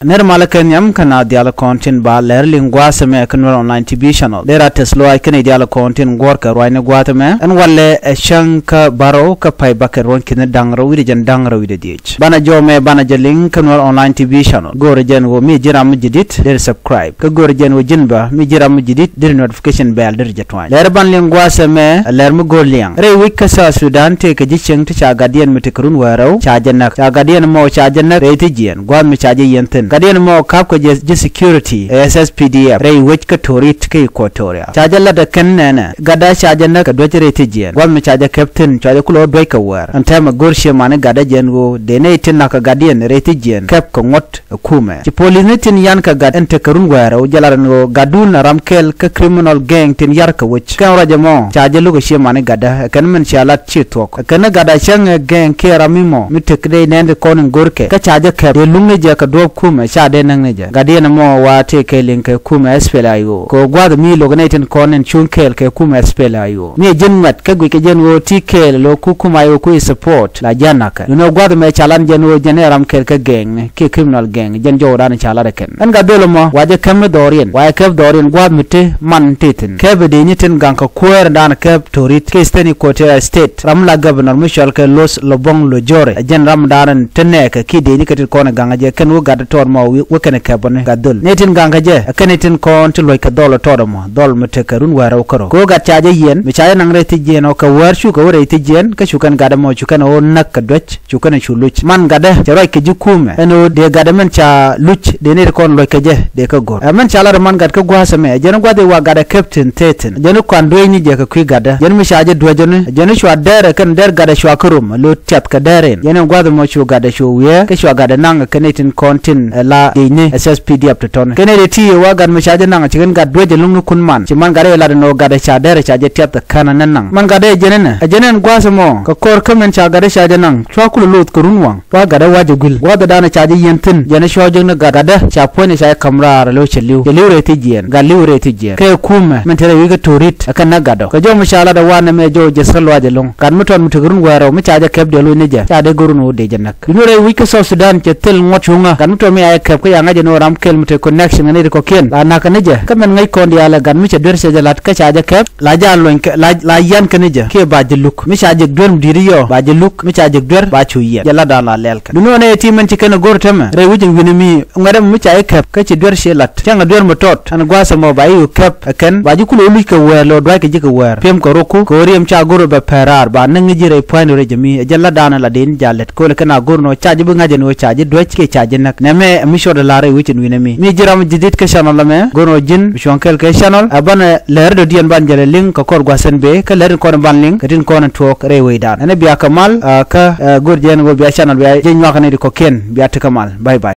ner malakan yam kana diala content ba ler lingwa same kanwar online tv channel dera teslo ay kana diala content gor ka roine gwata me an walle shanka baro ka pay bakar won kina dangra wi jan dangra wi dich bana jome bana jeling kanwar online tv channel gor jen wo mi jiram jidit der subscribe ka gor jen wo jinba mi jiram jidit der notification bell der jetwa ler ban lingwa same ler mu gor liang re wi ka sa sudan te ka jicheng ta cha gadian mitikrun waro cha janak cha gadian mo cha janak re ti jien gwa mi cha je yenten gadian mo kap ko je security SSPDF re wich ka torit ke Equatoria chajalla da kannana gada chajalla ka dojere tijen gwa mi chaja captain chaja kulo doy ka war antama gorshe mane gada jengo de ne tinna ka gadian re tijen kap ko ngot kume ci police ne tin yan ka gad ente karun wara o jalaran go gadul ramkel ka criminal gang tin yar ka wich kan raja mo chaja lugo she mane gada kan men chalat chi tok kan gada chang gang ke ramimo mi tekde ne ko nen gorke ka chaja kap de lungne je ka do kume cha de nang ne gadian mo wa te ke link kuma spelayo ko gwada mi lognaten konen chunkel ke kuma spelayo mi jenmat ka gwi ke jenwo tikel lo kuma yo ku support la janaka no gwada me chalan jenwo jeneram kel ka gang ke criminal gang jen jowdan chala reken an ga dolo mo waje kam dorien wa kep dorien gwad mite man titin ke be de nitin ganka kuer dan kep torit ke steni Equatorial state ramla governor michel ke los lobong lo jore jen ram daran teneka ki de ni ketil kona ganga je kan wo gada tor mo wo ken kebone gadul netin ganga je kanitin kon to loy ka dolo todomo dol mete karun wara okoro ko ga chaje yen mi chaje nang reti jeno ka war shu ka reti jen ka shukan gada mo shukan o nak ka doch shukan shuluch man gada jaroy ke jukume eno de gada men cha luch de ne kon loy ka je de ka gor men cha la man gad ka gwa same jeno gwa de wa gada captain teten jeno kan doy ni je ka kwi gada jen mi chaje do jeno shwa dere kan der gada shwa kurum lo tat ka deren jeno gwa de mo shu gada shu we ka shwa gada nang kanitin kontin la de ne SSPD up to ton kenede ti wa gad mi chaje nang cigen gad doje lungu kun man ci man gare la no gada cha dere chaje tiat kana nan nang man gade jenen gwasamo ka kor kamen cha gade chaje nang chwa kulu lut kurunwang wa gada waje gul wada dana chaje yentin jene shoje na gada cha pone cha kamra lo cheliu liure ti jien ga liure ti jien ke kuma men tere wi ga torit akan na gado ka jo mushala da wana me jo je salwaje long kan muton mutugurun waro mi chaje kep de lo nije cha de gurun de jenak liure wi ka so Sudan ke tel ngochunga kan muton mi ay kep ka yanga je no ram kel mute connection ne ko ken la na kanije kamen ngai kondi ala gan mi che der se jalat ka chaja kep la jan loin la yan kanije ke ba jeluk mi chaje dor diriyo ba jeluk mi chaje dor ba chuye jala da la lelka duno ne ti men ci ken gor tama re wujin winimi ngadam mi chaje kep ka ci dor se lat tanga dor mo tot an gwasa mo ba yu kep ken ba ji kulo mi ka welo do ka ji ka wer pem ko roku ko riem cha goro ba parar ba nan ngi re point re jami jala da na la den jalet ko le kana gorno chaje bu ngaje no chaje do ke chaje nak ne me mi sho da la re wujin winimi mi jiram jidit ke channel la me gono jin shonkel ke channel abana ler do dian ban jale link ko kor gwasen be ka ler ko ban link katin ko na tok re wedan ene biya kamal ka gorjen go biya channel biya je nywa kanedi ko ken biya te kamal bye bye